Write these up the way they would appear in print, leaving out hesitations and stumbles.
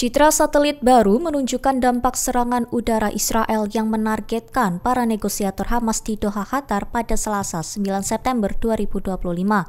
Citra satelit baru menunjukkan dampak serangan udara Israel yang menargetkan para negosiator Hamas di Doha, Qatar pada Selasa 9 September 2025.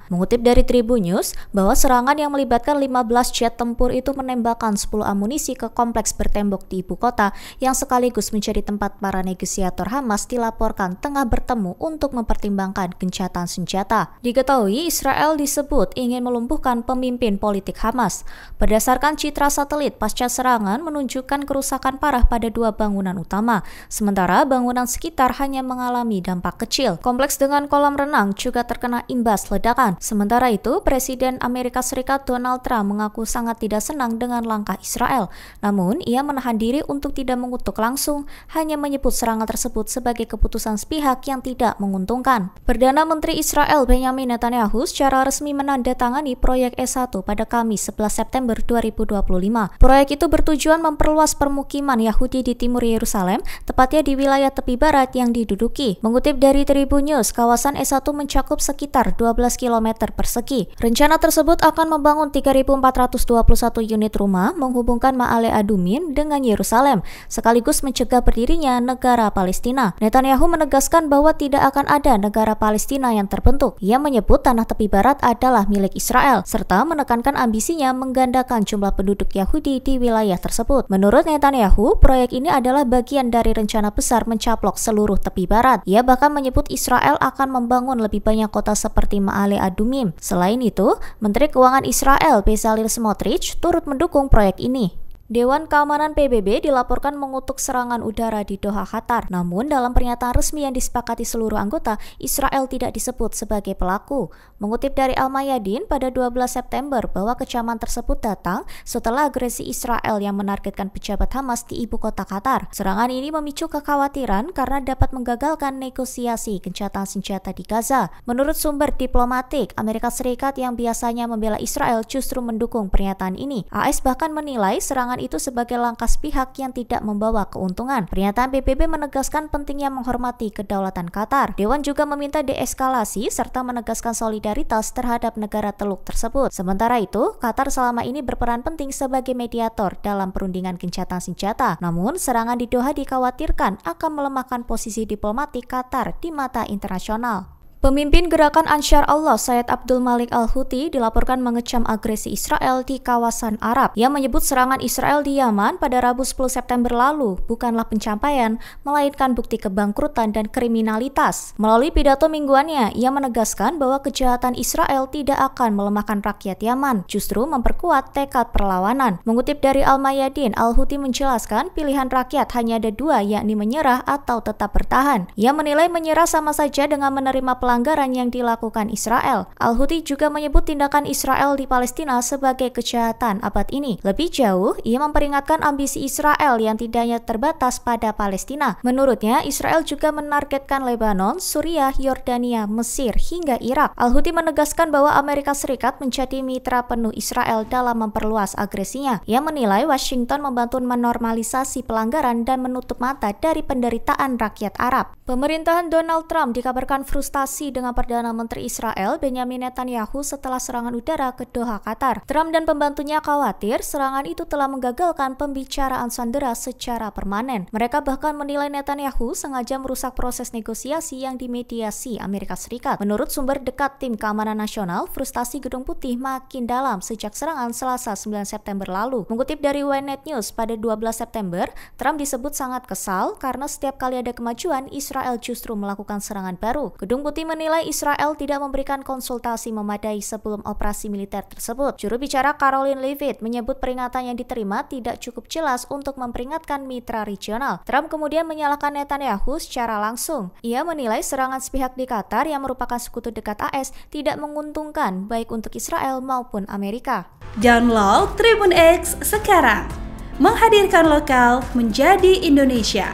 Mengutip dari Tribun News, bahwa serangan yang melibatkan 15 jet tempur itu menembakkan 10 amunisi ke kompleks bertembok di ibu kota yang sekaligus menjadi tempat para negosiator Hamas dilaporkan tengah bertemu untuk mempertimbangkan gencatan senjata. Diketahui Israel disebut ingin melumpuhkan pemimpin politik Hamas. Berdasarkan citra satelit, pasca serangan menunjukkan kerusakan parah pada dua bangunan utama, sementara bangunan sekitar hanya mengalami dampak kecil. Kompleks dengan kolam renang juga terkena imbas ledakan. Sementara itu, Presiden Amerika Serikat Donald Trump mengaku sangat tidak senang dengan langkah Israel. Namun, ia menahan diri untuk tidak mengutuk langsung, hanya menyebut serangan tersebut sebagai keputusan sepihak yang tidak menguntungkan. Perdana Menteri Israel Benjamin Netanyahu secara resmi menandatangani proyek S1 pada Kamis 11 September 2025. Proyek itu bertujuan memperluas permukiman Yahudi di timur Yerusalem, tepatnya di wilayah tepi barat yang diduduki. Mengutip dari Tribun News, kawasan S1 mencakup sekitar 12 km persegi. Rencana tersebut akan membangun 3.421 unit rumah menghubungkan Ma'ale Adumim dengan Yerusalem, sekaligus mencegah berdirinya negara Palestina. Netanyahu menegaskan bahwa tidak akan ada negara Palestina yang terbentuk. Ia menyebut tanah tepi barat adalah milik Israel, serta menekankan ambisinya menggandakan jumlah penduduk Yahudi di wilayah tersebut. Menurut Netanyahu, proyek ini adalah bagian dari rencana besar mencaplok seluruh tepi barat. Ia bahkan menyebut Israel akan membangun lebih banyak kota seperti Ma'ale Adumim. Selain itu, Menteri Keuangan Israel Bezalel Smotrich turut mendukung proyek ini. Dewan Keamanan PBB dilaporkan mengutuk serangan udara di Doha, Qatar. Namun, dalam pernyataan resmi yang disepakati seluruh anggota, Israel tidak disebut sebagai pelaku. Mengutip dari Al-Mayadin pada 12 September bahwa kecaman tersebut datang setelah agresi Israel yang menargetkan pejabat Hamas di ibu kota Qatar. Serangan ini memicu kekhawatiran karena dapat menggagalkan negosiasi gencatan senjata di Gaza. Menurut sumber diplomatik, Amerika Serikat yang biasanya membela Israel justru mendukung pernyataan ini. AS bahkan menilai serangan itu sebagai langkah sepihak yang tidak membawa keuntungan. Pernyataan PBB menegaskan pentingnya menghormati kedaulatan Qatar. Dewan juga meminta deeskalasi serta menegaskan solidaritas terhadap negara teluk tersebut. Sementara itu, Qatar selama ini berperan penting sebagai mediator dalam perundingan gencatan senjata. Namun, serangan di Doha dikhawatirkan akan melemahkan posisi diplomatik Qatar di mata internasional. Pemimpin gerakan Ansar Allah Sayyid Abdul Malik Al-Houthi dilaporkan mengecam agresi Israel di kawasan Arab. Ia menyebut serangan Israel di Yaman pada Rabu 10 September lalu bukanlah pencapaian, melainkan bukti kebangkrutan dan kriminalitas. Melalui pidato mingguannya, ia menegaskan bahwa kejahatan Israel tidak akan melemahkan rakyat Yaman, justru memperkuat tekad perlawanan. Mengutip dari Al-Mayadin, Al-Houthi menjelaskan pilihan rakyat hanya ada dua, yakni menyerah atau tetap bertahan. Ia menilai menyerah sama saja dengan menerima pelanggaran yang dilakukan Israel. Al-Houthi juga menyebut tindakan Israel di Palestina sebagai kejahatan abad ini. Lebih jauh, ia memperingatkan ambisi Israel yang tidak hanya terbatas pada Palestina. Menurutnya, Israel juga menargetkan Lebanon, Suriah, Yordania, Mesir, hingga Irak. Al-Houthi menegaskan bahwa Amerika Serikat menjadi mitra penuh Israel dalam memperluas agresinya. Ia menilai Washington membantu menormalisasi pelanggaran dan menutup mata dari penderitaan rakyat Arab. Pemerintahan Donald Trump dikabarkan frustasi dengan Perdana Menteri Israel Benjamin Netanyahu setelah serangan udara ke Doha, Qatar. Trump dan pembantunya khawatir serangan itu telah menggagalkan pembicaraan sandera secara permanen. Mereka bahkan menilai Netanyahu sengaja merusak proses negosiasi yang dimediasi Amerika Serikat. Menurut sumber dekat tim keamanan nasional, frustasi Gedung Putih makin dalam sejak serangan Selasa 9 September lalu. Mengutip dari Ynet News pada 12 September, Trump disebut sangat kesal karena setiap kali ada kemajuan, Israel justru melakukan serangan baru. Gedung Putih menilai Israel tidak memberikan konsultasi memadai sebelum operasi militer tersebut. Juru bicara Caroline Leavitt menyebut peringatan yang diterima tidak cukup jelas untuk memperingatkan mitra regional. Trump kemudian menyalahkan Netanyahu secara langsung. Ia menilai serangan sepihak di Qatar yang merupakan sekutu dekat AS tidak menguntungkan baik untuk Israel maupun Amerika. Download Tribun X sekarang, menghadirkan lokal menjadi Indonesia.